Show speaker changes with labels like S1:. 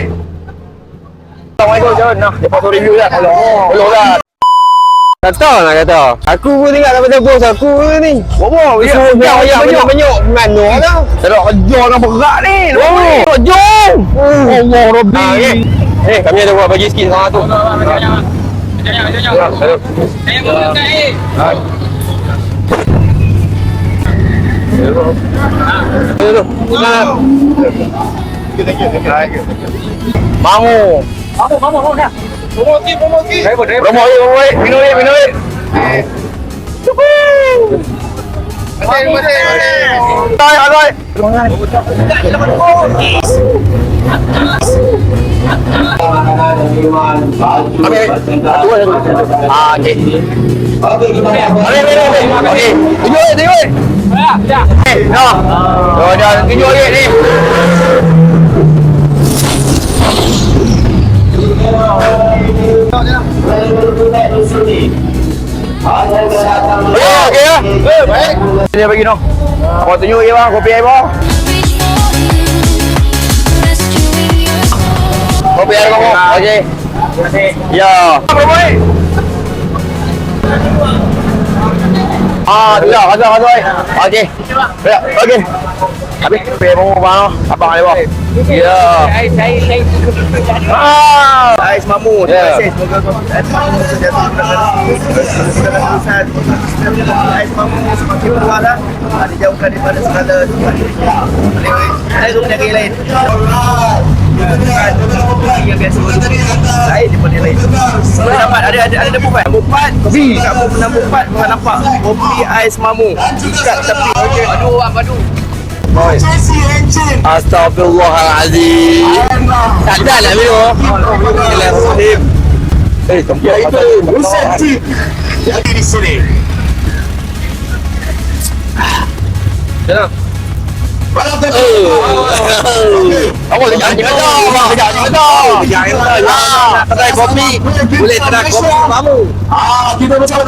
S1: Assalamualaikum John. Nah, dia pasal review dah. Hello dah.
S2: Kata nak kata. Aku pun tengok dapat bos aku ni.
S1: Bobo, ya
S2: Banyak mana dah.
S1: Teruk kerja dengan berat ni.
S2: Oh, jom.
S1: Allah Rabbi.
S2: Kami ada buat bagi sikit sama tu.
S1: Mamu. Mamu dah. Promosi. Minum. Aduh. Tunjuk ni. Okey ya. Baik. Dia bagi noh. Apa tunjuk je bang, kopi air bang. Kopi air bang. Okey. Terima kasih. Ya. Apa boy? Dah, kata. Okey. Ya, okey. Habis kopi air bang. Abang ada bang. Ya. Ais Mamu, terima kasih. Semoga Ais Mamu sejati segala urusan. Ais Mamu semakin luas lah. Dijauhkan daripada segala penyakit yang lain. Yang biasa lain daripada yang lain. Boleh dapat, ada bupat. Bupat, kopi kat nombor 4 boleh nampak kopi Ais Mamu. Ikat tepi. Padu.
S2: Astagfirullahalazim. Tak ada nak minum. Bismillahirrahmanirrahim.
S1: Ya itu, Musanti jadi di sini.
S2: Apa jangan. Try kopi. Boleh try kopi kamu.
S1: Kita bersama